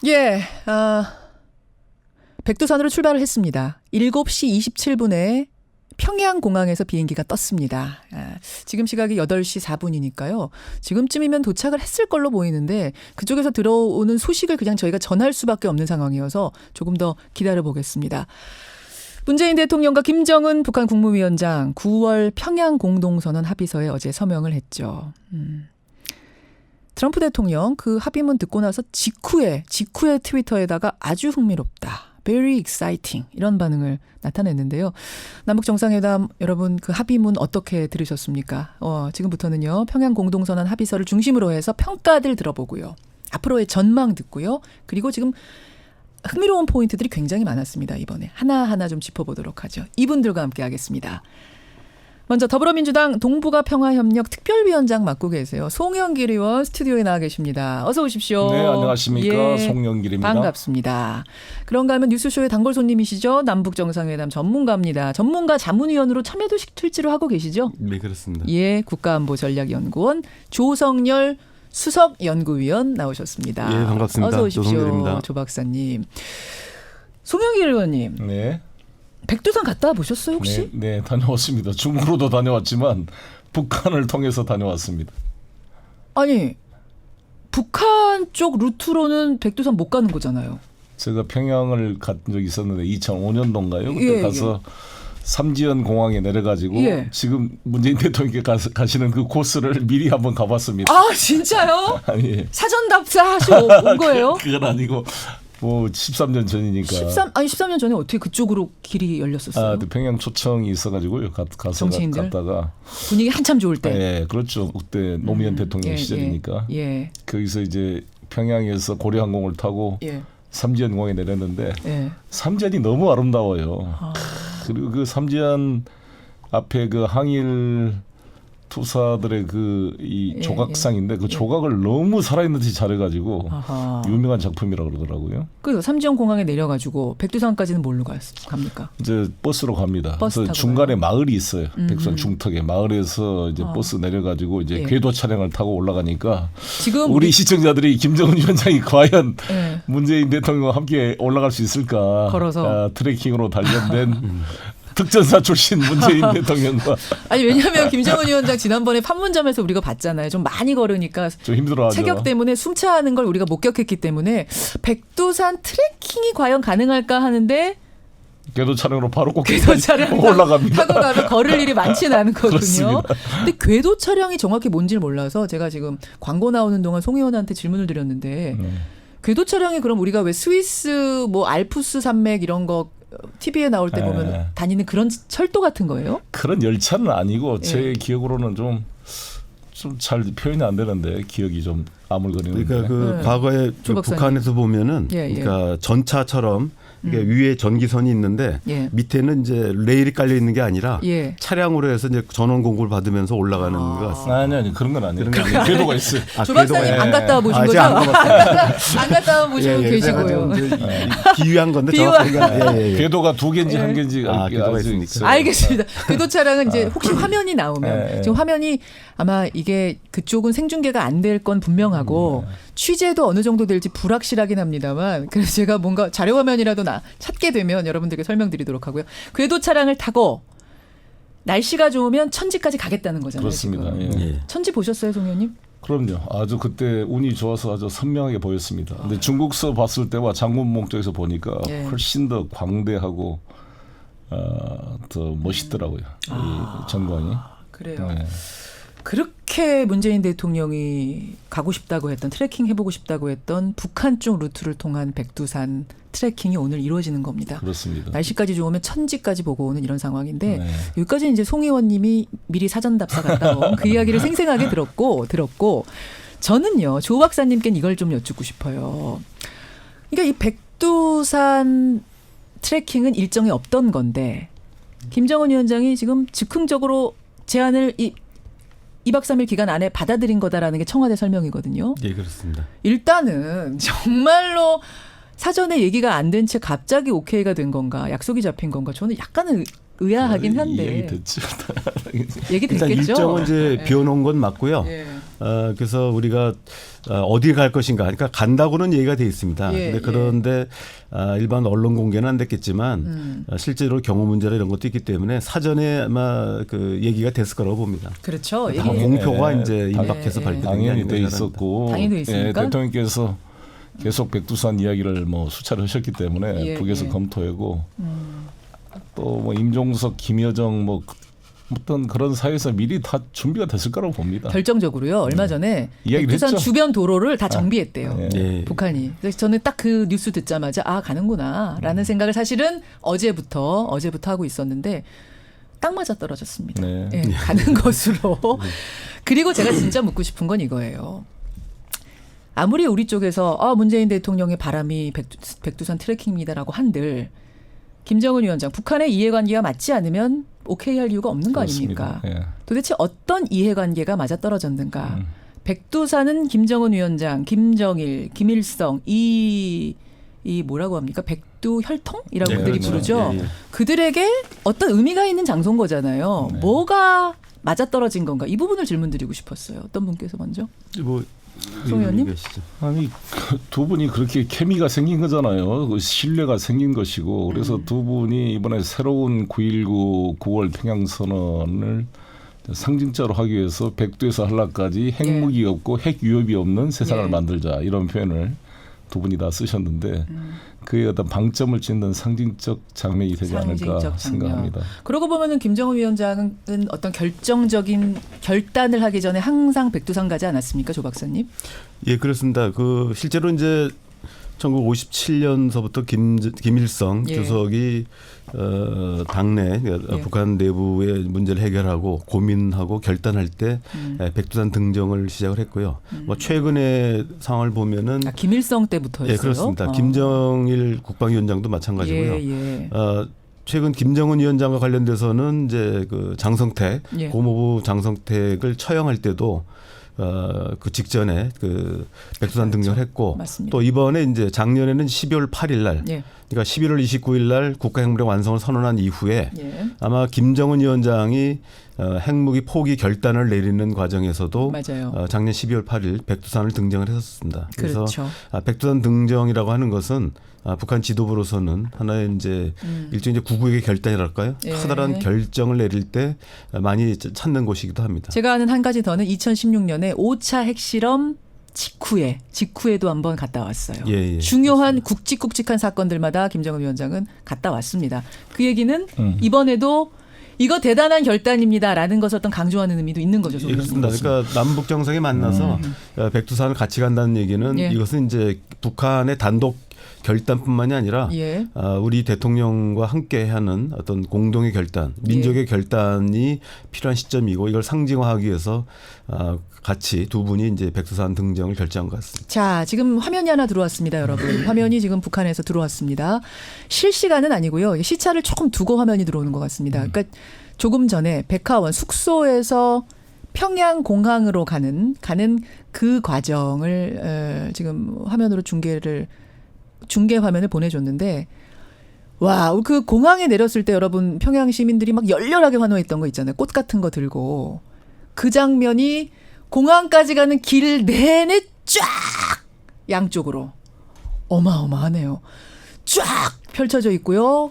예, 백두산으로 출발을 했습니다. 7시 27분에 평양공항에서 비행기가 떴습니다. 지금 시각이 8시 4분이니까요. 지금쯤이면 도착을 했을 걸로 보이는데 그쪽에서 들어오는 소식을 그냥 저희가 전할 수밖에 없는 상황이어서 조금 더 기다려보겠습니다. 문재인 대통령과 김정은 북한 국무위원장 9월 평양 공동선언 합의서에 어제 서명을 했죠. 트럼프 대통령 그 합의문 듣고 나서 직후에 트위터에다가 아주 흥미롭다. Very exciting 이런 반응을 나타냈는데요. 남북 정상회담 여러분 그 합의문 어떻게 들으셨습니까? 지금부터는요. 평양 공동선언 합의서를 중심으로 해서 평가들 들어보고요. 앞으로의 전망 듣고요. 그리고 지금 흥미로운 포인트들이 굉장히 많았습니다. 이번에 하나하나 좀 짚어보도록 하죠. 이분들과 함께 하겠습니다. 먼저 더불어민주당 동북아 평화협력 특별위원장 맡고 계세요. 송영길 의원 스튜디오에 나와 계십니다. 어서 오십시오. 네, 안녕하십니까. 송영길입니다. 반갑습니다. 그런가 하면 뉴스쇼의 단골 손님이시죠. 남북정상회담 전문가입니다. 전문가 자문위원으로 참여도 실제로 하고 계시죠? 네, 그렇습니다. 예, 국가안보전략연구원 조성열 수석연구위원 나오셨습니다. 예, 반갑습니다. 어서 오십시오. 조성열입니다. 조 박사님. 송영길 의원님. 네. 백두산 갔다 보셨어요 혹시? 네, 다녀왔습니다. 중국으로도 다녀왔지만 북한을 통해서 다녀왔습니다. 아니 북한 쪽 루트로는 백두산 못 가는 거잖아요. 제가 평양을 간 적이 있었는데 2005년도인가요? 그때 가서 삼지연 공항에 내려가지고 지금 문재인 대통령께 가시는 그 코스를 미리 한번 가봤습니다. 아 진짜요? 아니, 사전 답사하시고 온 거예요? 그건 아니고 뭐 13년 전이니까. 13년 전에 어떻게 그쪽으로 길이 열렸었어요? 평양 초청이 있어가지고요. 가서 정치인들? 갔다가 분위기 한참 좋을 때. 네, 그렇죠. 그때 노무현 대통령 시절이니까. 거기서 이제 평양에서 고려항공을 타고 삼지연 공항에 내렸는데 삼지연이 너무 아름다워요. 그리고 그 삼지연 앞에 그 항일 투사들의 이 조각상인데 그 조각을 너무 살아있는 듯이 잘해가지고 유명한 작품이라고 그러더라고요. 그래서 삼지연 공항에 내려가지고 백두산까지는 뭘로 갑니까? 이제 버스로 갑니다. 버스 그래서 중간에 마을이 있어요. 백두산 중턱에 마을에서 이제 버스 내려가지고 이제 궤도 차량을 타고 올라가니까 지금 우리 시청자들이 김정은 위원장이 과연 문재인 대통령과 함께 올라갈 수 있을까? 걸어서 트레킹으로 단련된 특전사 출신 문재인 대통령과. 아니 왜냐하면 김정은 위원장 지난번에 판문점에서 우리가 봤잖아요. 좀 많이 걸으니까 좀 힘들어하죠. 체격 때문에 숨차는 걸 우리가 목격했기 때문에 백두산 트레킹이 과연 가능할까 하는데 궤도 차량으로 바로 궤도 차량 올라갑니다. 타고 가면 걸을 일이 많지는 않거든요. 그렇습니다. 근데 궤도 차량이 정확히 뭔지를 몰라서 제가 지금 광고 나오는 동안 송 의원한테 질문을 드렸는데 궤도 차량이 그럼 우리가 왜 스위스 뭐 알프스 산맥 이런 거 TV에 나올 때 보면 다니는 그런 철도 같은 거예요? 그런 열차는 아니고 제 기억으로는 좀 잘 표현이 안 되는데 기억이 좀 아물거리는데. 그러니까 과거에 북한에서 보면은 그러니까 전차처럼 그러니까 위에 전기선이 있는데 밑에는 이제 레일이 깔려 있는 게 아니라 차량으로 해서 이제 전원 공급을 받으면서 올라가는 것 같습니다. 아니 그런 건 아니에요. 궤도가 있어요. 조 박사님 안 갔다 와 보신 거죠? 안 갔다 와 보시고 계시고요. 비유한 건데 정확하게 궤도가 2개인지 1개인지 궤도가 있으니까. 알겠습니다. 궤도 차량은 이제 혹시 화면이 나오면 지금 화면이 아마 이게 그쪽은 생중계가 안 될 건 분명하고 취재도 어느 정도 될지 불확실하긴 합니다만 그래서 제가 뭔가 자료 화면이라도 찾게 되면 여러분들께 설명드리도록 하고요. 궤도 차량을 타고 날씨가 좋으면 천지까지 가겠다는 거잖아요. 그렇습니다. 천지 보셨어요, 송 의원님? 그럼요. 아주 그때 운이 좋아서 아주 선명하게 보였습니다. 근데 중국서 봤을 때와 장군봉 쪽에서 보니까 훨씬 더 광대하고 더 멋있더라고요. 이 전광이. 그래요. 그렇게 문재인 대통령이 가고 싶다고 했던 트레킹 해보고 싶다고 했던 북한 쪽 루트를 통한 백두산 트레킹이 오늘 이루어지는 겁니다. 그렇습니다. 날씨까지 좋으면 천지까지 보고 오는 이런 상황인데 여기까지 이제 송 의원님이 미리 사전 답사 갔다 온 그 이야기를 생생하게 들었고 저는요 조 박사님께는 이걸 좀 여쭙고 싶어요. 그러니까 이 백두산 트레킹은 일정이 없던 건데 김정은 위원장이 지금 즉흥적으로 제안을 2박 3일 기간 안에 받아들인 거다라는 게 청와대 설명이거든요. 네, 그렇습니다. 일단은 정말로 사전에 얘기가 안 된 채 갑자기 오케이가 된 건가, 약속이 잡힌 건가, 저는 약간은 의아하긴 한데. 얘기 됐죠. 얘기 됐겠죠. 일단 일정은 이제 비워놓은 건 맞고요. 그래서 우리가 어디 갈 것인가. 그러니까 간다고는 얘기가 돼 있습니다. 그런데 일반 언론 공개는 안 됐겠지만 실제로 경호 문제나 이런 것도 있기 때문에 사전에 아마 그 얘기가 됐을 거라고 봅니다. 그렇죠. 공표가 이제 임박해서 발표된 게 당연히 아닌가 돼 있었고 당연히 돼 있습니까? 대통령께서 계속 백두산 이야기를 뭐 수차례 하셨기 때문에 북에서 검토하고 또 뭐 임종석, 김여정 뭐 어떤 그런 사회에서 미리 다 준비가 됐을 거라고 봅니다. 결정적으로요. 얼마 전에 백두산 주변 도로를 다 정비했대요. 북한이. 그래서 저는 딱 그 뉴스 듣자마자 가는구나라는 생각을 사실은 어제부터 하고 있었는데 딱 맞아 떨어졌습니다. 가는 것으로. 그리고 제가 진짜 묻고 싶은 건 이거예요. 아무리 우리 쪽에서 문재인 대통령의 바람이 백두산 트레킹입니다라고 한들 김정은 위원장 북한의 이해관계가 맞지 않으면 오케이 할 이유가 없는 거 아닙니까? 도대체 어떤 이해관계가 맞아떨어졌는가? 백두산은 김정은 위원장, 김정일, 김일성 이 뭐라고 합니까? 백두 혈통이라고 그들이 부르죠. 그들에게 어떤 의미가 있는 장소인 거잖아요. 뭐가 맞아떨어진 건가? 이 부분을 질문드리고 싶었어요. 어떤 분께서 먼저? 송 의원님? 아니 두 분이 그렇게 케미가 생긴 거잖아요. 그 신뢰가 생긴 것이고 그래서 두 분이 이번에 새로운 9.19 9월 평양선언을 상징적으로 하기 위해서 백두에서 한라까지 핵무기 없고 핵 위협이 없는 세상을 만들자 이런 표현을 두 분이 다 쓰셨는데 그의 어떤 방점을 짓는 상징적 장면이 되지 않을까 생각합니다. 그러고 보면은 김정은 위원장은 어떤 결정적인 결단을 하기 전에 항상 백두산 가지 않았습니까, 조 박사님? 예, 그렇습니다. 그 실제로 이제 1957년서부터 김일성 주석이 당내 북한 내부의 문제를 해결하고 고민하고 결단할 때 백두산 등정을 시작을 했고요. 뭐 최근의 상황을 보면은 김일성 때부터였어요. 예, 그렇습니다. 김정일 국방위원장도 마찬가지고요. 최근 김정은 위원장과 관련돼서는 이제 그 장성택 고모부 장성택을 처형할 때도 그 직전에 그 백두산 등정을 했고 맞습니다. 또 이번에 이제 작년에는 12월 8일 날 그러니까 11월 29일 날 국가핵무력 완성을 선언한 이후에 아마 김정은 위원장이 핵무기 포기 결단을 내리는 과정에서도 작년 12월 8일 백두산을 등정을 했었습니다. 그래서 백두산 등정이라고 하는 것은 북한 지도부로서는 하나의 이제 일종의 구국의 결단이랄까요? 커다란 결정을 내릴 때 많이 찾는 곳이기도 합니다. 제가 아는 한 가지 더는 2016년에 5차 핵실험 직후에도 한번 갔다 왔어요. 중요한 굵직굵직한 사건들마다 김정은 위원장은 갔다 왔습니다. 그 얘기는 이번에도 이거 대단한 결단입니다라는 것을 어떤 강조하는 의미도 있는 거죠. 그렇습니다. 그러니까 남북 정상이 만나서 백두산을 같이 간다는 얘기는 이것은 이제 북한의 단독 결단뿐만이 아니라 우리 대통령과 함께하는 어떤 공동의 결단, 민족의 결단이 필요한 시점이고 이걸 상징화하기 위해서 같이 두 분이 이제 백두산 등정을 결정한 것 같습니다. 자, 지금 화면이 하나 들어왔습니다, 여러분. 화면이 지금 북한에서 들어왔습니다. 실시간은 아니고요. 시차를 조금 두고 화면이 들어오는 것 같습니다. 그러니까 조금 전에 백화원 숙소에서 평양 공항으로 가는 그 과정을 지금 화면으로 중계 화면을 보내줬는데 와, 그 공항에 내렸을 때 여러분 평양 시민들이 막 열렬하게 환호했던 거 있잖아요. 꽃 같은 거 들고 그 장면이 공항까지 가는 길 내내 쫙 양쪽으로 어마어마하네요. 쫙 펼쳐져 있고요.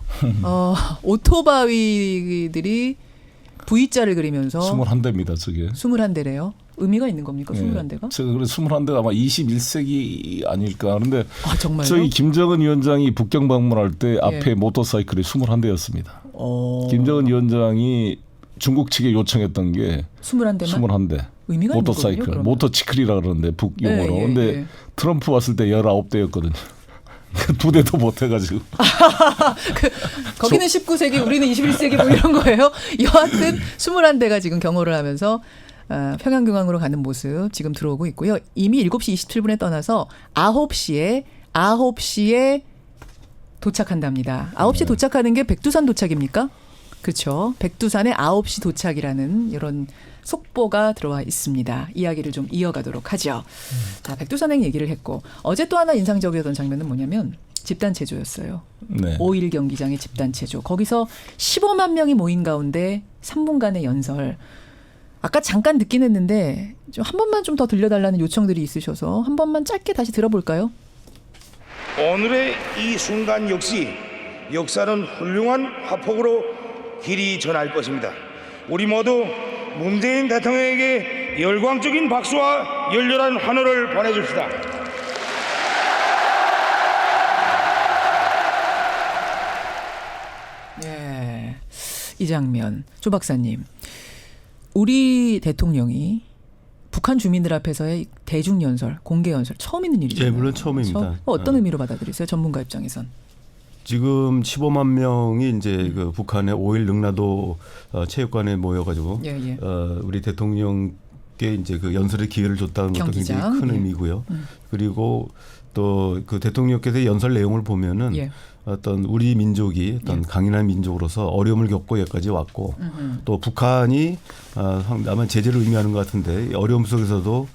오토바이들이 V자를 그리면서 21대입니다. 저게. 21대래요. 의미가 있는 겁니까? 21대가? 제가 그래 21대가 아마 21세기 아닐까. 그런데 정말요? 저희 김정은 위원장이 북경 방문할 때 앞에 모터사이클이 21대였습니다. 김정은 위원장이 중국 측에 요청했던 게 21대. 의미가 모터사이클, 있는 거군요, 모터치클이라 그러는데 북용어로. 근데 트럼프 왔을 때 19대였거든요. 2대도 못 해가지고. 거기는 19세기, 우리는 21세기 뭐 이런 거예요. 여하튼 21대가 지금 경호를 하면서 평양공항으로 가는 모습 지금 들어오고 있고요. 이미 7시 27분에 떠나서 9시에 도착한답니다. 9시에 도착하는 게 백두산 도착입니까? 그렇죠. 백두산에 9시 도착이라는 이런 속보가 들어와 있습니다. 이야기를 좀 이어가도록 하죠. 자, 백두산행 얘기를 했고 어제 또 하나 인상적이었던 장면은 뭐냐면 집단체조였어요. 5.1 경기장의 집단체조. 거기서 15만 명이 모인 가운데 3분간의 연설. 아까 잠깐 듣긴 했는데 좀 한 번만 좀 더 들려달라는 요청들이 있으셔서 한 번만 짧게 다시 들어볼까요? 오늘의 이 순간 역시 역사는 훌륭한 화폭으로 길이 전할 것입니다. 우리 모두 문재인 대통령에게 열광적인 박수와 열렬한 환호를 보내줍시다. 네, 이 장면 조 박사님, 우리 대통령이 북한 주민들 앞에서의 대중연설, 공개연설 처음 있는 일이죠. 예, 물론 처음입니다. 어떤 의미로 받아들이세요? 전문가 입장에선. 지금 15만 명이 이제 그 북한의 5.1 능라도 체육관에 모여가지고 우리 대통령께 이제 그 연설의 기회를 줬다는 것도 굉장히 큰 의미고요. 그리고 또 그 대통령께서 연설 내용을 보면은 어떤 우리 민족이 어떤 강인한 민족으로서 어려움을 겪고 여기까지 왔고 또 북한이 아마 제재를 의미하는 것 같은데 어려움 속에서도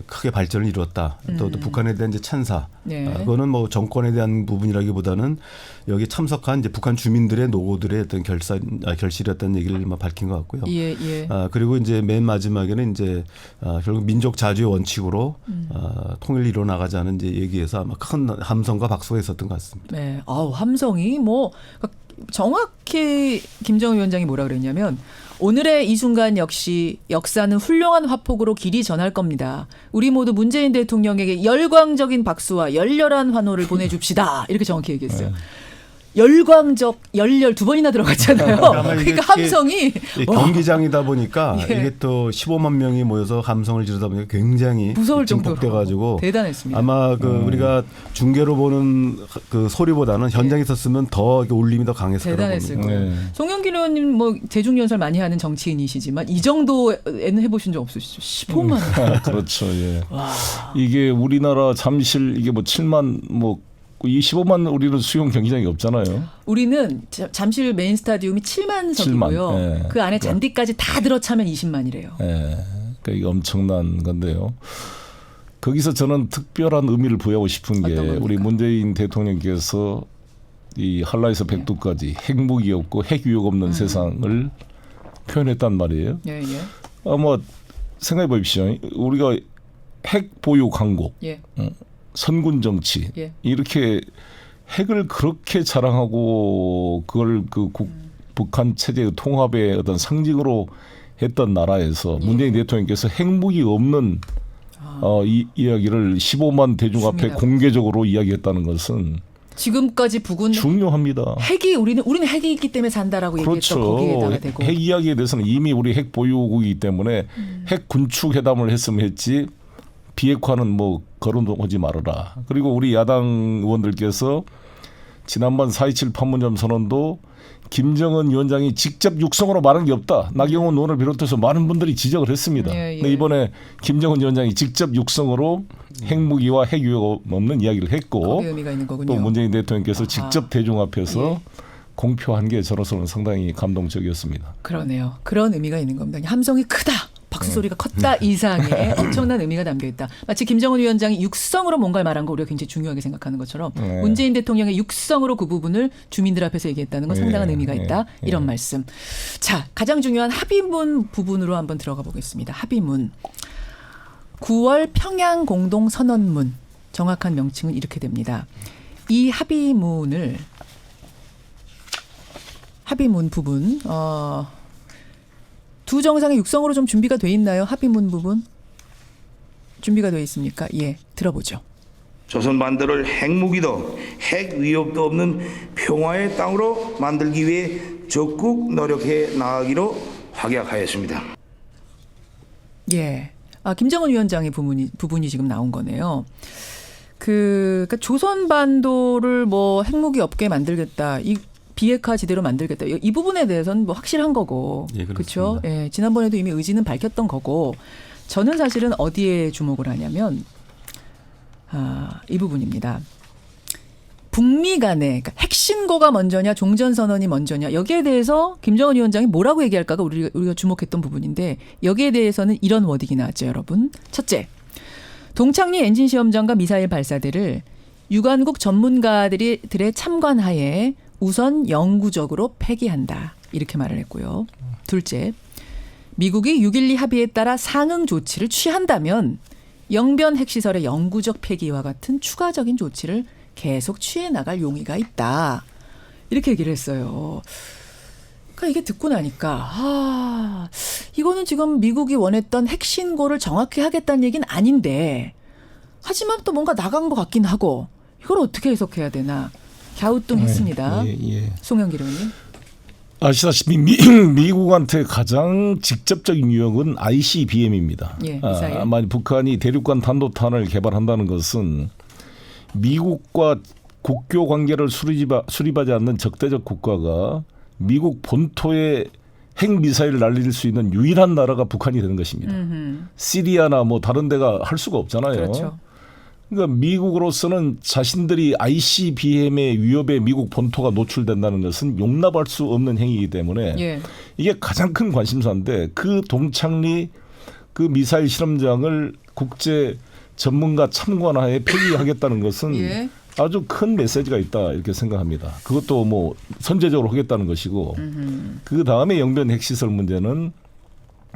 크게 발전을 이뤘다. 또 북한에 대한 이제 찬사. 그거는 뭐 정권에 대한 부분이라기보다는 여기 참석한 이제 북한 주민들의 노고들의 어떤 결실이었다는 얘기를 밝힌 것 같고요. 그리고 이제 맨 마지막에는 이제 결국 민족 자주의 원칙으로 통일을 이뤄 나가자는 이제 얘기에서 아마 큰 함성과 박수가 있었던 것 같습니다. 네, 함성이 뭐 정확히 김정은 위원장이 뭐라 그랬냐면. 오늘의 이 순간 역시 역사는 훌륭한 화폭으로 길이 전할 겁니다. 우리 모두 문재인 대통령에게 열광적인 박수와 열렬한 환호를 보내줍시다. 이렇게 정확히 얘기했어요. 열광적, 열렬 두 번이나 들어갔잖아요. 그러니까 함성이 경기장이다 보니까 이게 또 15만 명이 모여서 함성을 지르다 보니까 굉장히 무서울 정도로 증폭돼가지고 대단했습니다. 아마 그 우리가 중계로 보는 그 소리보다는 현장에 있었으면 더 울림이 더 강했을 거라고 봅니다. 송영길 의원님 뭐 대중연설 많이 하는 정치인이시지만 이 정도에는 해보신 적 없으시죠? 15만. 그렇죠. 예. 이게 우리나라 잠실 이게 뭐 7만 뭐. 이 15만 우리는 수용 경기장이 없잖아요. 우리는 잠실 메인 스타디움이 7만 석이고요. 그 안에 잔디까지 다 들어차면 20만이래요. 그러니까 이게 엄청난 건데요. 거기서 저는 특별한 의미를 부여하고 싶은 게 우리 문재인 대통령께서 이 한라에서 백두까지 핵무기 없고 핵위협 없는 세상을 표현했단 말이에요. 아마 생각해 보십시오. 우리가 핵 보유 강국. 선군 정치 이렇게 핵을 그렇게 자랑하고 그걸 그 북한 체제의 통합의 어떤 상징으로 했던 나라에서 문재인 대통령께서 핵무기 없는 이 이야기를 15만 대중 앞에 공개적으로 이야기했다는 것은 지금까지 북은 중요합니다. 핵이 우리는 핵이 있기 때문에 산다라고 얘기했던 거기에다가 대고 핵 이야기에 대해서는 이미 우리 핵 보유국이기 때문에 핵 군축 회담을 했으면 했지. 비핵화는 뭐 거론하지 말아라. 그리고 우리 야당 의원들께서 지난번 4.27 판문점 선언도 김정은 위원장이 직접 육성으로 말한 게 없다. 나경원 의원을 비롯해서 많은 분들이 지적을 했습니다. 근데 이번에 김정은 위원장이 직접 육성으로 핵무기와 핵위협 없는 이야기를 했고 의미가 있는 거군요. 또 문재인 대통령께서 직접 대중 앞에서 공표한 게 저로서는 상당히 감동적이었습니다. 그러네요. 그런 의미가 있는 겁니다. 함성이 크다. 박수 소리가 컸다 이상의 엄청난 의미가 담겨있다. 마치 김정은 위원장이 육성으로 뭔가를 말한 거 우리가 굉장히 중요하게 생각하는 것처럼 문재인 대통령의 육성으로 그 부분을 주민들 앞에서 얘기했다는 건 상당한 의미가 있다. 이런 말씀. 자, 가장 중요한 합의문 부분으로 한번 들어가 보겠습니다. 합의문. 9월 평양 공동선언문. 정확한 명칭은 이렇게 됩니다. 이 합의문 부분 두 정상의 육성으로 좀 준비가 돼 있나요? 합의문 부분 준비가 돼 있습니까? 들어보죠. 조선 반도를 핵무기도 핵 위협도 없는 평화의 땅으로 만들기 위해 적극 노력해 나가기로 확약하였습니다. 김정은 위원장의 부분이 지금 나온 거네요. 그러니까 조선 반도를 뭐 핵무기 없게 만들겠다. 비핵화 지대로 만들겠다. 이 부분에 대해서는 뭐 확실한 거고. 그렇죠? 지난번에도 이미 의지는 밝혔던 거고. 저는 사실은 어디에 주목을 하냐면 이 부분입니다. 북미 간에 그러니까 핵신고가 먼저냐 종전선언이 먼저냐 여기에 대해서 김정은 위원장이 뭐라고 얘기할까가 우리가 주목했던 부분인데 여기에 대해서는 이런 워딩이 나왔죠. 여러분. 첫째. 동창리 엔진 시험장과 미사일 발사대를 유관국 전문가들의 참관하에 우선 영구적으로 폐기한다. 이렇게 말을 했고요. 둘째, 미국이 6.12 합의에 따라 상응 조치를 취한다면 영변 핵시설의 영구적 폐기와 같은 추가적인 조치를 계속 취해 나갈 용의가 있다. 이렇게 얘기를 했어요. 그러니까 이게 듣고 나니까 이거는 지금 미국이 원했던 핵신고를 정확히 하겠다는 얘기는 아닌데 하지만 또 뭔가 나간 것 같긴 하고 이걸 어떻게 해석해야 되나 갸우뚱했습니다. 송영길 의원님. 아시다시피 미국한테 가장 직접적인 유형은 ICBM입니다. 만약 북한이 대륙간 탄도탄을 개발한다는 것은 미국과 국교 관계를 수립하지 않는 적대적 국가가 미국 본토에 핵미사일을 날릴 수 있는 유일한 나라가 북한이 되는 것입니다. 시리아나 뭐 다른 데가 할 수가 없잖아요. 그렇죠. 그러니까 미국으로서는 자신들이 ICBM의 위협에 미국 본토가 노출된다는 것은 용납할 수 없는 행위이기 때문에 이게 가장 큰 관심사인데 그 동창리 그 미사일 실험장을 국제 전문가 참관하에 폐기하겠다는 것은 아주 큰 메시지가 있다 이렇게 생각합니다. 그것도 뭐 선제적으로 하겠다는 것이고 그 다음에 영변 핵시설 문제는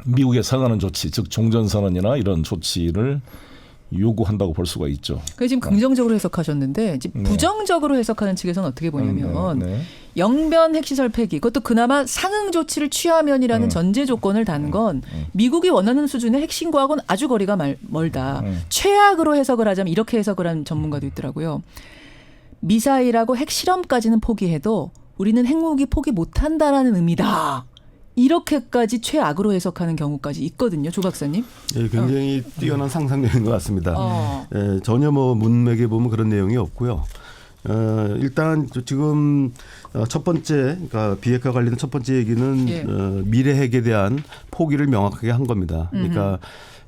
미국에 상하는 조치, 즉 종전선언이나 이런 조치를 요구한다고 볼 수가 있죠. 지금 긍정적으로 해석하셨는데 이제 부정적으로 해석하는 측에서는 어떻게 보냐면 영변 핵시설 폐기, 그것도 그나마 상응 조치를 취하면이라는 전제 조건을 단 건 미국이 원하는 수준의 핵신고하고는 아주 거리가 멀다. 최악으로 해석을 하자면 이렇게 해석을 한 전문가도 있더라고요. 미사일하고 핵실험까지는 포기해도 우리는 핵무기 포기 못한다라는 의미다. 이렇게까지 최악으로 해석하는 경우까지 있거든요. 조 박사님. 굉장히 뛰어난 상상력인 것 같습니다. 전혀 뭐 문맥에 보면 그런 내용이 없고요. 일단 지금 첫 번째, 그러니까 비핵화 관련된 첫 번째 얘기는 미래 핵에 대한 포기를 명확하게 한 겁니다. 그러니까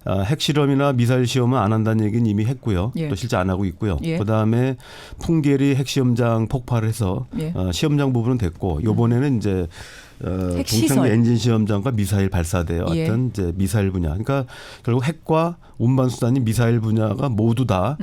핵실험이나 미사일 시험은 안 한다는 얘기는 이미 했고요. 또 실제 안 하고 있고요. 그다음에 풍계리 핵시험장 폭발을 해서 시험장 부분은 됐고 이번에는 이제 동창리 엔진 시험장과 미사일 발사대 어떤 이제 미사일 분야. 그러니까 결국 핵과 운반 수단인 미사일 분야가 모두 다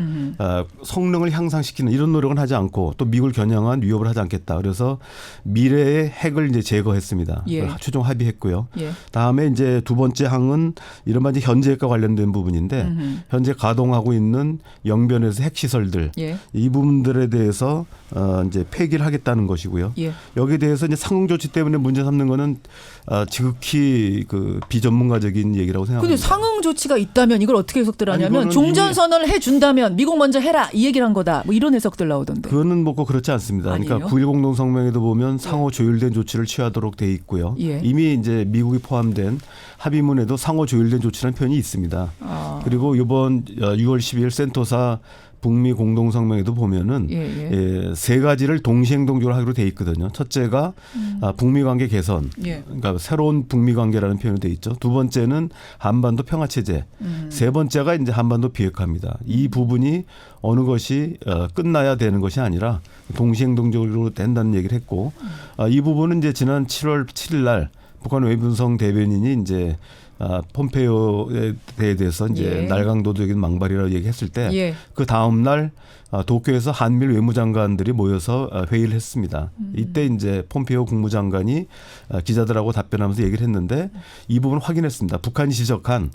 성능을 향상시키는 이런 노력은 하지 않고 또 미국을 겨냥한 위협을 하지 않겠다. 그래서 미래의 핵을 이제 제거했습니다. 최종 합의했고요. 다음에 이제 두 번째 항은 이른바 이제 현재 핵과 관련된 부분인데 현재 가동하고 있는 영변에서 핵시설들 이 부분들에 대해서 이제 폐기를 하겠다는 것이고요. 여기에 대해서 이제 상응 조치 때문에 문제 삼는 거는 지극히 그 비전문가적인 얘기라고 생각합니다. 근데 상응 조치가 있다면 이걸 어떻게 해석들 하냐면 종전 선언을 해준다면 미국 먼저 해라 이 얘기를 한 거다. 뭐 이런 해석들 나오던데. 그거는 뭐 그렇지 않습니다. 아니에요? 그러니까 9.1 공동성명에도 보면 상호 조율된 조치를 취하도록 돼 있고요. 이미 이제 미국이 포함된 합의문에도 상호 조율된 조치라는 표현이 있습니다. 그리고 이번 6월 12일 센토사 북미 공동성명에도 보면은 세 가지를 동시행동적으로 하기로 돼 있거든요. 첫째가 북미 관계 개선, 그러니까 새로운 북미 관계라는 표현이 돼 있죠. 두 번째는 한반도 평화 체제, 세 번째가 이제 한반도 비핵화입니다. 이 부분이 어느 것이 끝나야 되는 것이 아니라 동시행동적으로 된다는 얘기를 했고, 이 부분은 이제 지난 7월 7일 날 북한 외분성 대변인이 이제 폼페이오에 대해서 이제 날강도적인 망발이라고 얘기했을 때 그 다음 날 도쿄에서 한미일 외무장관들이 모여서 회의를 했습니다. 이때 이제 폼페이오 국무장관이 기자들하고 답변하면서 얘기를 했는데 이 부분을 확인했습니다. 북한이 지적한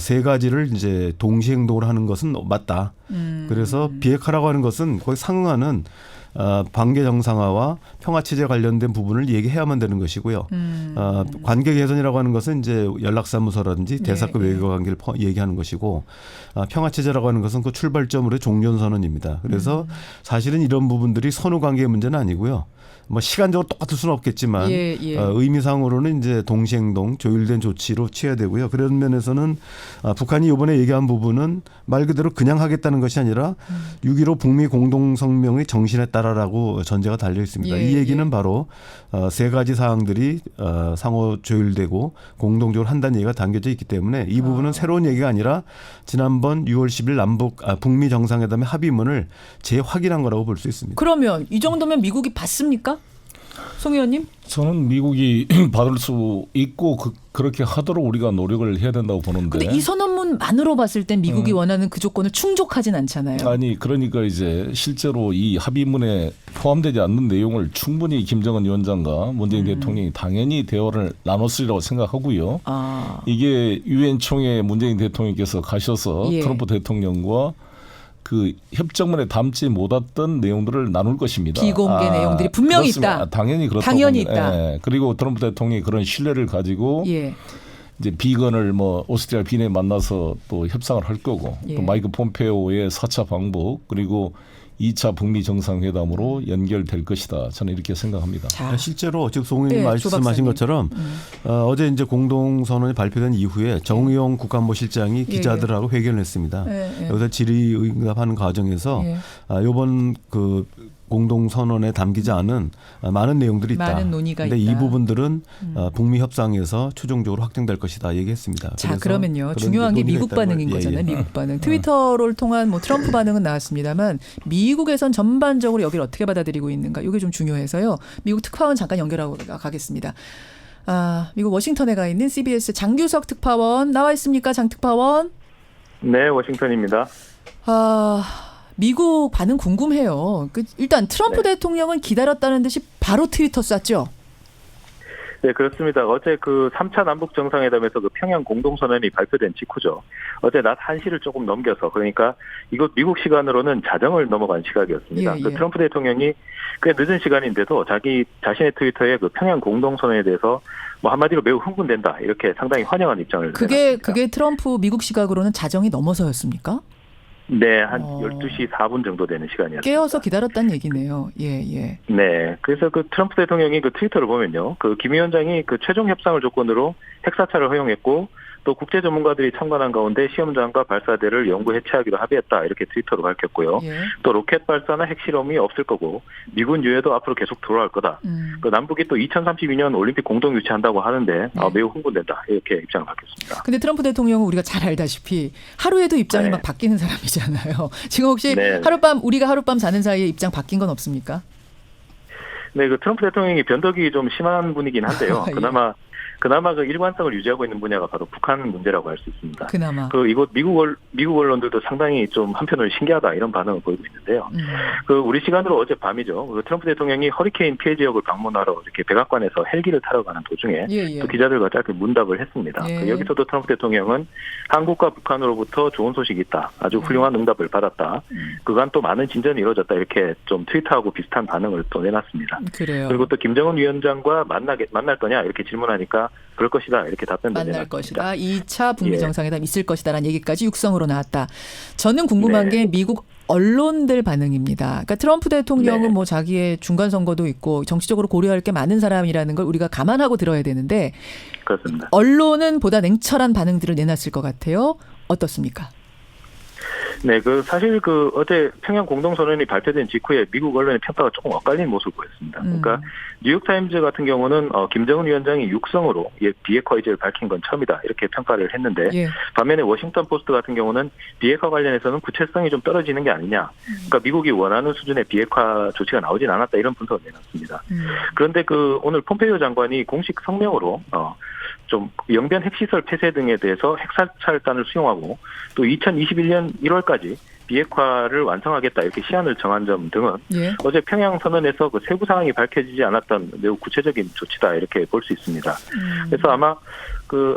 세 가지를 이제 동시행동을 하는 것은 맞다. 그래서 비핵화라고 하는 것은 거기 상응하는 관계 정상화와 평화 체제 관련된 부분을 얘기해야만 되는 것이고요. 관계 개선이라고 하는 것은 이제 연락사무소라든지 대사급 외교 관계를 얘기하는 것이고, 평화 체제라고 하는 것은 그 출발점으로 종전 선언입니다. 그래서 사실은 이런 부분들이 선후 관계의 문제는 아니고요. 뭐 시간적으로 똑같을 수는 없겠지만 의미상으로는 이제 동시행동, 조율된 조치로 취해야 되고요. 그런 면에서는 북한이 이번에 얘기한 부분은 말 그대로 그냥 하겠다는 것이 아니라 6.15 북미 공동성명의 정신에 따라라고 전제가 달려 있습니다. 이 얘기는 바로 세 가지 사항들이 상호 조율되고 공동적으로 한다는 얘기가 담겨져 있기 때문에 이 부분은 새로운 얘기가 아니라 지난번 6월 10일 북미 정상회담의 합의문을 재확인한 거라고 볼 수 있습니다. 그러면 이 정도면 미국이 받습니까? 송 의원님? 저는 미국이 받을 수 있고 그렇게 하도록 우리가 노력을 해야 된다고 보는데. 근데 이 선언문을 조건만으로 봤을 땐 미국이 원하는 그 조건을 충족하진 않잖아요. 아니 그러니까 이제 실제로 이 합의문에 포함되지 않는 내용을 충분히 김정은 위원장과 문재인 대통령이 당연히 대화를 나눴으리라고 생각하고요. 이게 유엔 총회 문재인 대통령께서 가셔서 트럼프 대통령과 그 협정문에 담지 못했던 내용들을 나눌 것입니다. 비공개 내용들이 분명히 그렇습니다. 있다. 당연히 그렇다고 당연히 봅니다. 있다. 예. 그리고 트럼프 대통령이 그런 신뢰를 가지고 이제 비건을 뭐 오스트리아 빈에 만나서 또 협상을 할 거고 또 마이크 폼페오의 4차 방북 그리고 2차 북미 정상회담으로 연결될 것이다. 저는 이렇게 생각합니다. 자. 실제로 지금 송 의원님 말씀하신 것처럼 어제 이제 공동선언이 발표된 이후에 정의용 국가안보실장이 기자들하고 회견을 했습니다. 여기서 질의응답하는 과정에서 이번 그 공동선언에 담기지 않은 많은 내용들이 있다. 많은 논의가 있다. 근데 이 부분들은 북미 협상에서 최종적으로 확정될 것이다 얘기했습니다. 자, 그러면요. 중요한 게 미국 반응인 거잖아요. 미국 반응. 트위터를 통한 뭐 트럼프 반응은 나왔습니다만 미국에선 전반적으로 여기를 어떻게 받아들이고 있는가. 이게 좀 중요해서요. 미국 특파원 잠깐 연결하고 가겠습니다. 미국 워싱턴에 가 있는 CBS 장규석 특파원 나와 있습니까? 장 특파원. 네, 워싱턴입니다. 미국 반응 궁금해요. 일단 트럼프 대통령은 기다렸다는 듯이 바로 트위터 쐈죠. 네, 그렇습니다. 어제 그 3차 남북 정상회담에서 그 평양 공동선언이 발표된 직후죠. 어제 낮 1시를 조금 넘겨서 그러니까 이곳 미국 시간으로는 자정을 넘어간 시각이었습니다. 그 트럼프 대통령이 꽤 늦은 시간인데도 자신의 트위터에 그 평양 공동선언에 대해서 뭐 한마디로 매우 흥분된다 이렇게 상당히 환영한 입장을 내놨습니다. 그게 트럼프 미국 시각으로는 자정이 넘어서였습니까? 네, 한 12시 4분 정도 되는 시간이었습니다. 깨어서 기다렸다는 얘기네요. 예. 네, 그래서 그 트럼프 대통령이 그 트위터를 보면요, 그 김 위원장이 그 최종 협상을 조건으로 핵사찰을 허용했고 또 국제 전문가들이 참관한 가운데 시험장과 발사대를 영구 해체하기로 합의했다 이렇게 트위터로 밝혔고요. 또 로켓 발사나 핵실험이 없을 거고 미군 유해도 앞으로 계속 돌아올 거다. 그 남북이 또 2032년 올림픽 공동 유치한다고 하는데 매우 흥분된다 이렇게 입장을 밝혔습니다. 근데 트럼프 대통령은 우리가 잘 알다시피 하루에도 입장이 막 바뀌는 사람이잖아요. 지금 혹시 우리가 하룻밤 자는 사이에 입장 바뀐 건 없습니까? 네, 그 트럼프 대통령이 변덕이 좀 심한 분이긴 한데요. 그나마 그 일관성을 유지하고 있는 분야가 바로 북한 문제라고 할 수 있습니다. 그나마. 이곳 미국 언론들도 상당히 좀 한편으로 신기하다 이런 반응을 보이고 있는데요. 우리 시간으로 어제 밤이죠. 그 트럼프 대통령이 허리케인 피해 지역을 방문하러 이렇게 백악관에서 헬기를 타러 가는 도중에 또 기자들과 짧게 문답을 했습니다. 여기서도 트럼프 대통령은 한국과 북한으로부터 좋은 소식이 있다. 아주 훌륭한 응답을 받았다. 그간 또 많은 진전이 이루어졌다. 이렇게 좀 트위터하고 비슷한 반응을 또 내놨습니다. 그래요. 그리고 또 김정은 위원장과 만날 거냐 이렇게 질문하니까 그럴 것이다 이렇게 답변도 만날 것이다. 2차 북미 정상회담 있을 것이다라는 얘기까지 육성으로 나왔다. 저는 궁금한 게 미국 언론들 반응입니다. 그러니까 트럼프 대통령은 뭐 자기의 중간 선거도 있고 정치적으로 고려할 게 많은 사람이라는 걸 우리가 감안하고 들어야 되는데 그렇습니다. 언론은 보다 냉철한 반응들을 내놨을 것 같아요. 어떻습니까? 네, 사실 어제 평양 공동선언이 발표된 직후에 미국 언론의 평가가 조금 엇갈린 모습을 보였습니다. 그러니까 뉴욕타임즈 같은 경우는 김정은 위원장이 육성으로 비핵화 의지를 밝힌 건 처음이다 이렇게 평가를 했는데 반면에 워싱턴 포스트 같은 경우는 비핵화 관련해서는 구체성이 좀 떨어지는 게 아니냐. 그러니까 미국이 원하는 수준의 비핵화 조치가 나오진 않았다 이런 분석을 내놨습니다. 그런데 오늘 폼페이오 장관이 공식 성명으로 좀 영변 핵시설 폐쇄 등에 대해서 핵사찰단을 수용하고 또 2021년 1월까지 비핵화를 완성하겠다 이렇게 시한을 정한 점 등은 어제 평양 선언에서 그 세부 사항이 밝혀지지 않았던 매우 구체적인 조치다 이렇게 볼 수 있습니다. 그래서 아마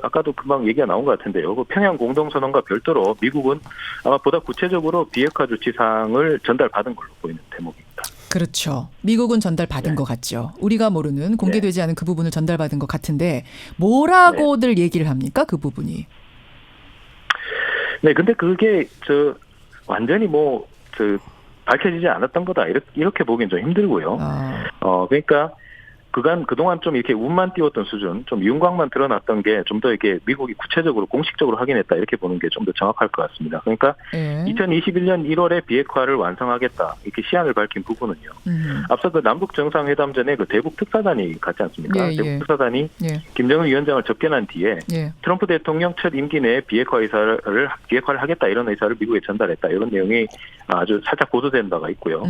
아까도 금방 얘기가 나온 것 같은데요. 평양 공동선언과 별도로 미국은 아마 보다 구체적으로 비핵화 조치 사항을 전달받은 걸로 보이는 대목입니다. 그렇죠. 미국은 전달받은 것 같죠. 우리가 모르는 공개되지 않은 그 부분을 전달받은 것 같은데 뭐라고들 얘기를 합니까? 그 부분이. 네, 근데 그게 완전히 밝혀지지 않았던 거다 이렇게 보기엔 좀 힘들고요. 그러니까 그동안 좀 이렇게 운만 띄웠던 수준, 좀 윤곽만 드러났던 게 좀 더 이렇게 미국이 구체적으로 공식적으로 확인했다 이렇게 보는 게 좀 더 정확할 것 같습니다. 그러니까 2021년 1월에 비핵화를 완성하겠다 이렇게 시한을 밝힌 부분은요. 앞서 남북 정상회담 전에 대북 특사단이 갔지 않습니까? 대북 특사단이 김정은 위원장을 접견한 뒤에 트럼프 대통령 첫 임기 내에 비핵화를 하겠다 이런 의사를 미국에 전달했다 이런 내용이 아주 살짝 보도된 바가 있고요.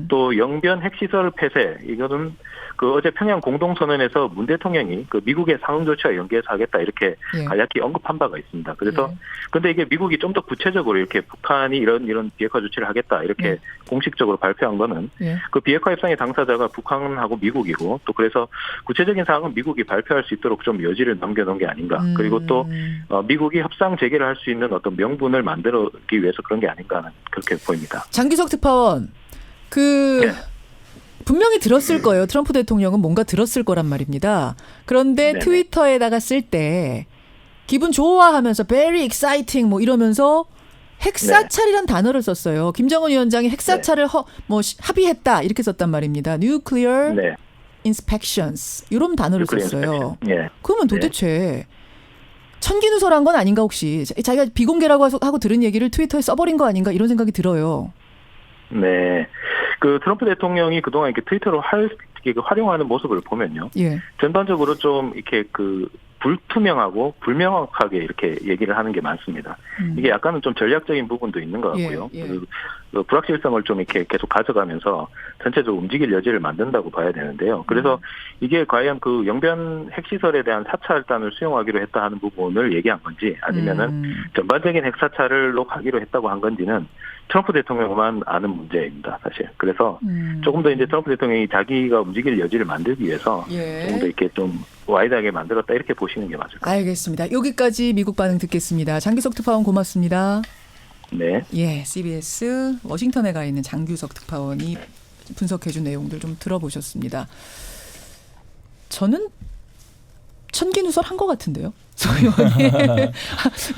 또 영변 핵시설 폐쇄 이거는 그 어제 평양 공동선언에서 문 대통령이 그 미국의 상응 조치와 연계해서 하겠다 이렇게 간략히 언급한 바가 있습니다. 그래서 근데 이게 미국이 좀 더 구체적으로 이렇게 북한이 이런 비핵화 조치를 하겠다 이렇게 공식적으로 발표한 거는 그 비핵화 협상의 당사자가 북한하고 미국이고 또 그래서 구체적인 사항은 미국이 발표할 수 있도록 좀 여지를 남겨놓은 게 아닌가. 그리고 또 미국이 협상 재개를 할 수 있는 어떤 명분을 만들기 위해서 그런 게 아닌가 그렇게 보입니다. 장규석 특파원 분명히 들었을 거예요. 트럼프 대통령은 뭔가 들었을 거란 말입니다. 그런데 트위터에다가 쓸 때 기분 좋아하면서 very exciting 뭐 이러면서 핵사찰이란 단어를 썼어요. 김정은 위원장이 핵사찰을 합의했다 이렇게 썼단 말입니다. nuclear inspections 이런 단어를 썼어요. 그러면 도대체 천기누설한 건 아닌가 혹시 자기가 비공개라고 하고 들은 얘기를 트위터에 써버린 거 아닌가 이런 생각이 들어요. 네. 그 트럼프 대통령이 그동안 이렇게 트위터로 활용하는 모습을 보면요. 전반적으로 좀 이렇게 그 불투명하고 불명확하게 이렇게 얘기를 하는 게 많습니다. 이게 약간은 좀 전략적인 부분도 있는 것 같고요. 그 불확실성을 좀 이렇게 계속 가져가면서 전체적으로 움직일 여지를 만든다고 봐야 되는데요. 그래서 이게 과연 그 영변 핵시설에 대한 사찰단을 수용하기로 했다 하는 부분을 얘기한 건지 아니면은 전반적인 핵사찰로 가기로 했다고 한 건지는 트럼프 대통령만 아는 문제입니다, 사실. 그래서 조금 더 이제 트럼프 대통령이 자기가 움직일 여지를 만들기 위해서 조금 더 이렇게 좀 와이드하게 만들었다 이렇게 보시는 게 맞을 것 같습니다. 알겠습니다. 여기까지 미국 반응 듣겠습니다. 장규석 특파원 고맙습니다. 네. CBS 워싱턴에 가 있는 장규석 특파원이 분석해준 내용들 좀 들어보셨습니다. 저는 천기누설 한 것 같은데요.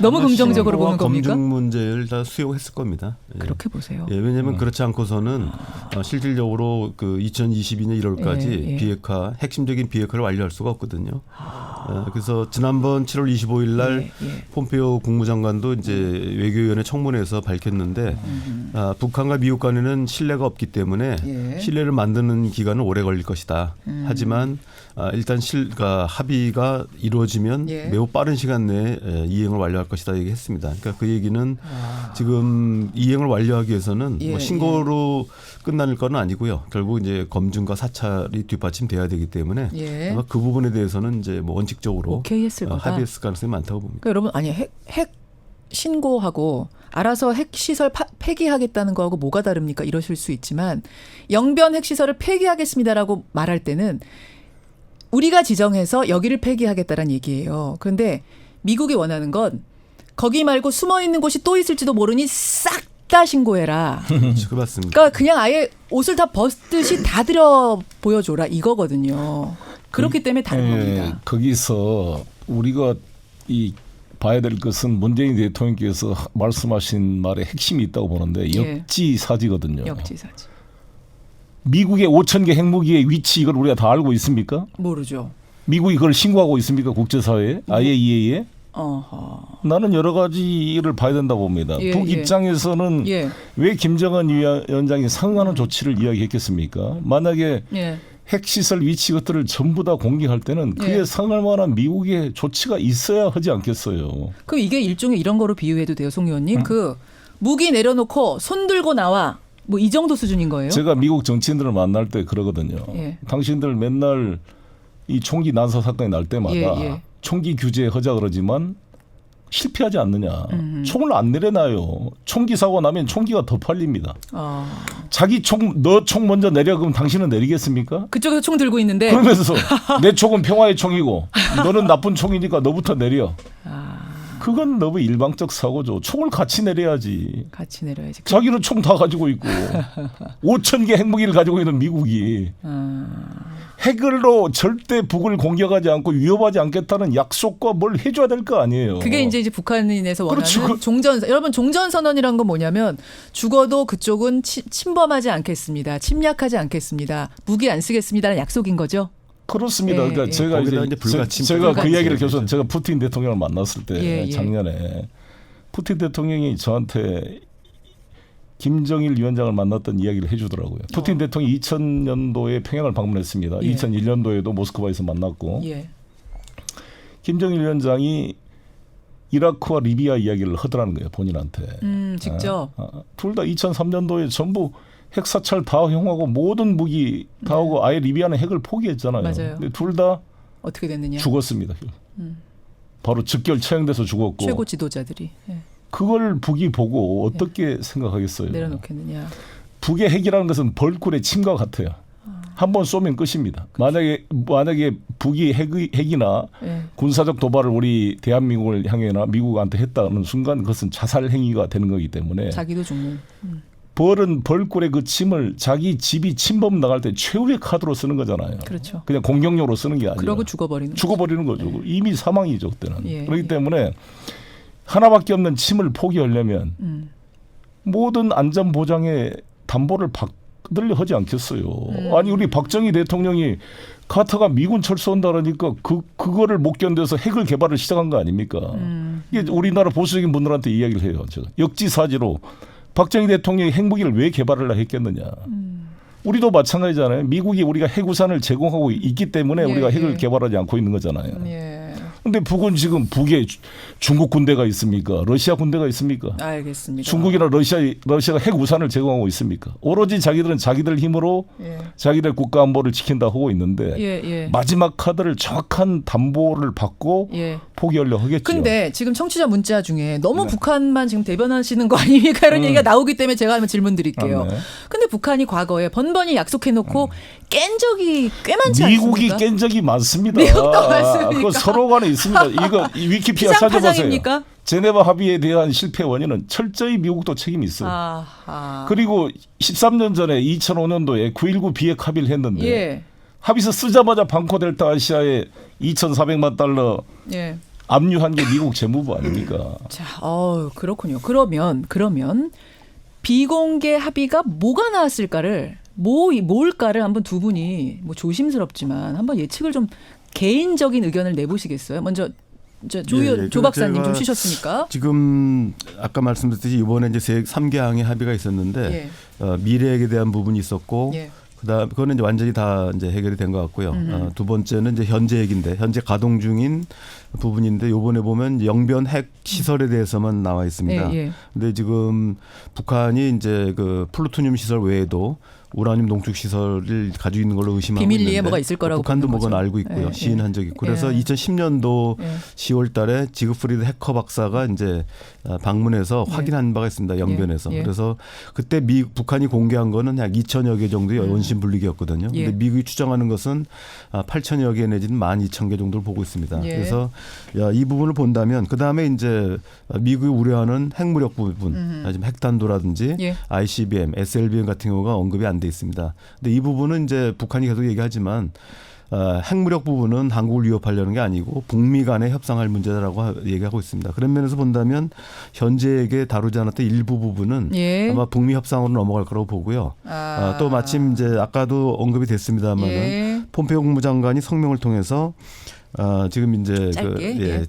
너무 긍정적으로 보는 겁니까? 검증 문제를 다 수용했을 겁니다. 그렇게 보세요. 왜냐하면 그렇지 않고서는 실질적으로 그 2022년 1월까지 핵심적인 비핵화를 완료할 수가 없거든요. 그래서 지난번 7월 25일 날 폼페이오 국무장관도 이제 외교위원회 청문회에서 밝혔는데 북한과 미국 간에는 신뢰가 없기 때문에 신뢰를 만드는 기간은 오래 걸릴 것이다. 하지만 일단 합의가 이루어지면 매우 빠른 시간 내에 이행을 완료할 것이다 얘기했습니다. 그러니까 그 얘기는 지금 이행을 완료하기 위해서는 뭐 신고로 끝날 건 아니고요. 결국 이제 검증과 사찰이 뒷받침돼야 되기 때문에 아마 그 부분에 대해서는 이제 뭐 원칙적으로 합의했을 가능성이 많다고 봅니다. 그러니까 여러분 아니 핵 신고하고 알아서 핵시설 폐기하겠다는 거하고 뭐가 다릅니까? 이러실 수 있지만 영변 핵시설을 폐기하겠습니다라고 말할 때는 우리가 지정해서 여기를 폐기하겠다는 얘기예요. 그런데 미국이 원하는 건 거기 말고 숨어있는 곳이 또 있을지도 모르니 싹 다 신고해라. 맞습니다. 그러니까 그냥 아예 옷을 다 벗듯이 다 들여 보여줘라 이거거든요. 그렇기 때문에 다른 겁니다. 거기서 우리가 봐야 될 것은 문재인 대통령께서 말씀하신 말에 핵심이 있다고 보는데 역지사지거든요. 역지사지. 미국의 5,000개 핵무기의 위치 이걸 우리가 다 알고 있습니까? 모르죠. 미국이 그걸 신고하고 있습니까? 국제사회에? IAEA에? 나는 여러 가지를 봐야 된다고 봅니다. 북 입장에서는 왜 김정은 위원장이 상응하는 조치를 이야기했겠습니까? 만약에 핵시설 위치 것들을 전부 다 공개할 때는 그에 상응할 만한 미국의 조치가 있어야 하지 않겠어요. 그럼 이게 일종의 이런 거로 비유해도 돼요, 송 의원님? 그 무기 내려놓고 손 들고 나와. 뭐 이 정도 수준인 거예요? 제가 미국 정치인들을 만날 때 그러거든요. 당신들 맨날 이 총기 난사 사건이 날 때마다 총기 규제 하자 그러지만 실패하지 않느냐. 총을 안 내려놔요. 총기 사고 나면 총기가 더 팔립니다. 자기 너 총 먼저 내려 그러면 당신은 내리겠습니까? 그쪽에서 총 들고 있는데. 그러면서 내 총은 평화의 총이고 너는 나쁜 총이니까 너부터 내려. 그건 너무 일방적 사고죠. 총을 같이 내려야지. 같이 내려야지. 자기는 총 다 가지고 있고 5,000개 핵무기를 가지고 있는 미국이 핵으로 절대 북을 공격하지 않고 위협하지 않겠다는 약속과 뭘 해줘야 될 거 아니에요. 그게 이제 북한인에서 원하는 종전. 여러분 종전선언이란 건 뭐냐면 죽어도 그쪽은 침범하지 않겠습니다. 침략하지 않겠습니다. 무기 안 쓰겠습니다라는 약속인 거죠. 그렇습니다. 그러니까 제가 그 이야기를 계속 제가 푸틴 대통령을 만났을 때 작년에 푸틴 대통령이 저한테 김정일 위원장을 만났던 이야기를 해주더라고요. 푸틴 대통령이 2000년도에 평양을 방문했습니다. 2001년도에도 모스크바에서 만났고 김정일 위원장이 이라크와 리비아 이야기를 하더라는 거예요. 본인한테. 직접. 둘 다 2003년도에 전부 핵 사찰 다 허용하고 모든 무기 다 하고 아예 리비아는 핵을 포기했잖아요. 맞아요. 근데 둘 다 어떻게 됐느냐? 죽었습니다. 바로 즉결 처형돼서 죽었고. 최고 지도자들이. 네. 그걸 북이 보고 어떻게 생각하겠어요? 내려놓겠느냐. 북의 핵이라는 것은 벌꿀의 침과 같아요. 한 번 쏘면 끝입니다. 만약에 북이 핵이나 군사적 도발을 우리 대한민국을 향해나 미국한테 했다는 순간 그것은 자살 행위가 되는 거기 때문에 자기도 죽는. 벌은 벌꿀의 그 침을 자기 집이 침범 나갈 때 최후의 카드로 쓰는 거잖아요. 그렇죠. 그냥 공격용으로 쓰는 게 아니라. 그러고 죽어버리는 거죠. 이미 사망이죠 그때는. 그렇기 때문에 하나밖에 없는 침을 포기하려면 모든 안전 보장의 담보를 받으려 하지 않겠어요. 아니 우리 박정희 대통령이 카터가 미군 철수한다 그러니까 그거를 못 견뎌서 핵을 개발을 시작한 거 아닙니까? 이게 우리나라 보수적인 분들한테 이야기를 해요. 제가 역지사지로 박정희 대통령이 핵무기를 왜 개발을 했겠느냐. 우리도 마찬가지잖아요. 미국이 우리가 핵우산을 제공하고 있기 때문에 우리가 핵을 개발하지 않고 있는 거잖아요. 그런데 북은 지금 북에 중국 군대가 있습니까? 러시아 군대가 있습니까? 알겠습니다. 중국이나 러시아가 핵우산을 제공하고 있습니까? 오로지 자기들은 자기들 힘으로 자기들 국가 안보를 지킨다 하고 있는데 마지막 카드를 정확한 담보를 받고 포기하려고 하겠죠. 근데 지금 청취자 문자 중에 너무 북한만 지금 대변하시는 거 아닙니까? 이런 얘기가 나오기 때문에 제가 한번 질문 드릴게요. 근데 북한이 과거에 번번이 약속해놓고 깬 적이 꽤 많지 않습니까? 미국이 깬 적이 많습니다. 미국도 많습니까? 그거 서로 간에 있습니다. 이거 위키피디아 찾아보세요. 제네바 합의에 대한 실패 원인은 철저히 미국도 책임이 있어요. 그리고 13년 전에 2005년도에 9.19 비핵 합의를 했는데 합의서 쓰자마자 방코 델타 아시아에 2,400만 달러 압류한 게 미국 재무부 아닙니까? 자, 그렇군요. 그러면 비공개 합의가 뭐가 나왔을까를 뭘까를 한번 두 분이 뭐 조심스럽지만 한번 예측을 좀 개인적인 의견을 내보시겠어요? 먼저 조 박사님 좀 쉬셨으니까. 지금 아까 말씀드렸듯이 이번에 이제 3개항의 합의가 있었는데 미래핵에 대한 부분이 있었고 그다음 그거는 이제 완전히 다 이제 해결이 된 것 같고요. 두 번째는 이제 현재 핵인데 현재 가동 중인 부분인데 요번에 보면 영변 핵 시설에 대해서만 나와 있습니다. 근데 지금 북한이 이제 그 플루토늄 시설 외에도 우라늄 농축 시설을 가지고 있는 걸로 의심하고 비밀리에 있는데 뭐가 있을 거라고 북한도 보는 뭐건 거죠. 알고 있고요. 시인한 적이 있고 그래서 2010년도 10월달에 지그프리드 해커 박사가 이제 방문해서 확인한 바가 있습니다. 영변에서. 그래서 그때 북한이 공개한 거는 약 2천여 개 정도의 원심 분리기였거든요. 근데 미국이 추정하는 것은 8천여 개 내지는 12,000개 정도를 보고 있습니다. 그래서 이 부분을 본다면 그 다음에 이제 미국이 우려하는 핵무력 부분, 핵탄두라든지 ICBM, SLBM 같은 경우가 언급이 안 돼 있습니다. 근데 이 부분은 이제 북한이 계속 얘기하지만 핵무력 부분은 한국을 위협하려는 게 아니고 북미 간에 협상할 문제라고 얘기하고 있습니다. 그런 면에서 본다면 현재에게 다루지 않았던 일부 부분은 아마 북미 협상으로 넘어갈 거라고 보고요. 또 마침 이제 아까도 언급이 됐습니다만은 폼페이오 국무장관이 성명을 통해서 지금 이제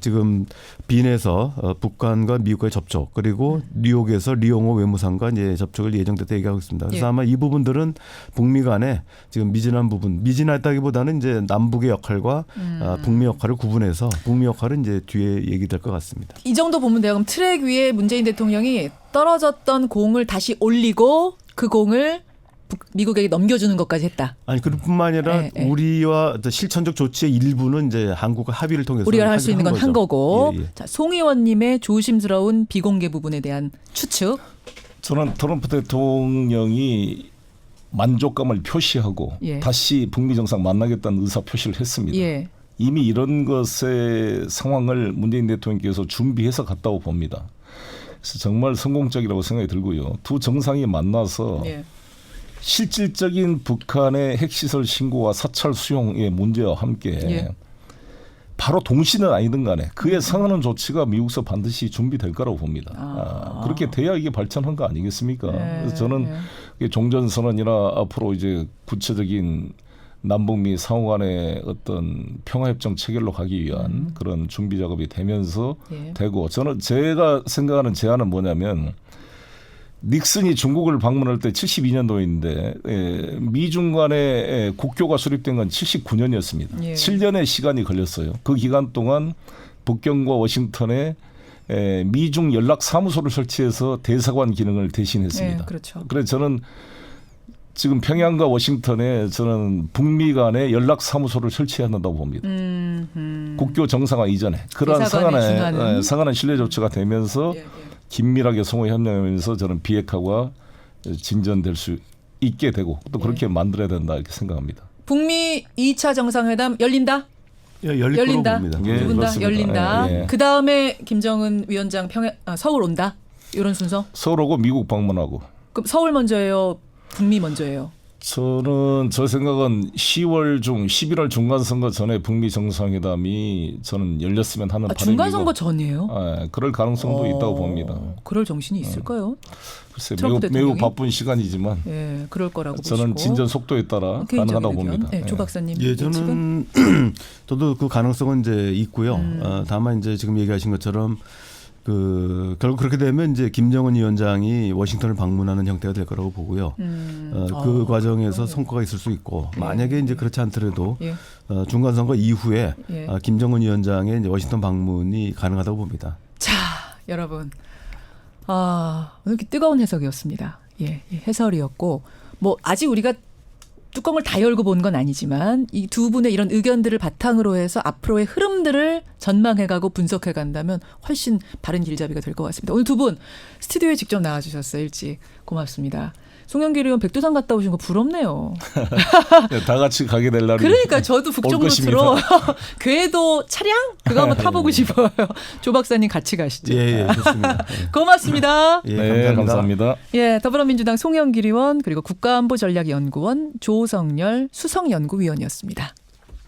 지금 빈에서 북한과 미국과의 접촉 그리고 뉴욕에서 리용호 외무상과 이제 접촉을 예정됐다 얘기하고 있습니다. 그래서 아마 이 부분들은 북미 간에 지금 미진한 부분, 미진했다기보다는 이제 남북의 역할과 북미 역할을 구분해서 북미 역할은 이제 뒤에 얘기될 것 같습니다. 이 정도 보면 돼요. 그럼 트랙 위에 문재인 대통령이 떨어졌던 공을 다시 올리고 그 공을 미국에게 넘겨주는 것까지 했다. 아니 그뿐만 아니라 우리와 실천적 조치의 일부는 이제 한국과 합의를 통해서 우리가 할 수 있는 건 한 거고. 자, 송 의원님의 조심스러운 비공개 부분에 대한 추측. 저는 트럼프 대통령이 만족감을 표시하고 다시 북미 정상 만나겠다는 의사 표시를 했습니다. 이미 이런 것의 상황을 문재인 대통령께서 준비해서 갔다고 봅니다. 그래서 정말 성공적이라고 생각이 들고요. 두 정상이 만나서 실질적인 북한의 핵시설 신고와 사찰 수용의 문제와 함께 바로 동시는 아니든 간에 그에 상하는 조치가 미국서 반드시 준비될 거라고 봅니다. 그렇게 돼야 이게 발전한 거 아니겠습니까? 그래서 저는 종전선언이나 앞으로 이제 구체적인 남북미 상호 간의 어떤 평화협정 체결로 가기 위한 그런 준비 작업이 되면서 되고 저는 제가 생각하는 제안은 뭐냐면 닉슨이 중국을 방문할 때 72년도인데 미중 간의 국교가 수립된 건 79년이었습니다. 7년의 시간이 걸렸어요. 그 기간 동안 북경과 워싱턴에 미중 연락 사무소를 설치해서 대사관 기능을 대신했습니다. 그렇죠. 그래서 저는 지금 평양과 워싱턴에 저는 북미 간의 연락 사무소를 설치해야 한다고 봅니다. 국교 정상화 이전에 그러한 상한한 신뢰 조치가 되면서 긴밀하게 상호 협력하면서 저는 비핵화가 진전될 수 있게 되고 또 그렇게 만들어야 된다 이렇게 생각합니다. 북미 2차 정상회담 열린다? 열린다. 봅니다. 열린다. 예. 그 다음에 김정은 위원장 서울 온다. 이런 순서? 서울 오고 미국 방문하고. 그럼 서울 먼저예요? 북미 먼저예요? 저는 저 생각은 10월 중 11월 중간 선거 전에 북미 정상회담이 저는 열렸으면 하는 바람이고. 중간 선거 전이에요? 네, 그럴 가능성도 있다고 봅니다. 그럴 정신이 있을까요? 글쎄 매우 바쁜 시간이지만 그럴 거라고 저는 보시고. 진전 속도에 따라 가능하다고 봅니다. 네, 조 박사님. 저는 저도 그 가능성은 이제 있고요. 다만 이제 지금 얘기하신 것처럼 결국 그렇게 되면 이제 김정은 위원장이 워싱턴을 방문하는 형태가 될 거라고 보고요. 그 과정에서 성과가 있을 수 있고 만약에 이제 그렇지 않더라도 중간 선거 이후에 김정은 위원장의 이제 워싱턴 방문이 가능하다고 봅니다. 자, 여러분, 오늘 이렇게 뜨거운 해석이었습니다. 해설이었고 뭐 아직 우리가 뚜껑을 다 열고 본 건 아니지만 이 두 분의 이런 의견들을 바탕으로 해서 앞으로의 흐름들을 전망해가고 분석해간다면 훨씬 바른 길잡이가 될 것 같습니다. 오늘 두 분 스튜디오에 직접 나와주셨어요. 일찍. 고맙습니다. 송영길 의원 백두산 갔다 오신 거 부럽네요. 네, 다 같이 가게 될 날이 그러니까 저도 북쪽 루트로 궤도 차량 그거 한번 타보고 싶어요. 조 박사님 같이 가시죠. 예, 좋습니다. 고맙습니다. 네, 감사합니다. 더불어민주당 송영길 의원 그리고 국가안보전략연구원 조성열 수석연구위원이었습니다.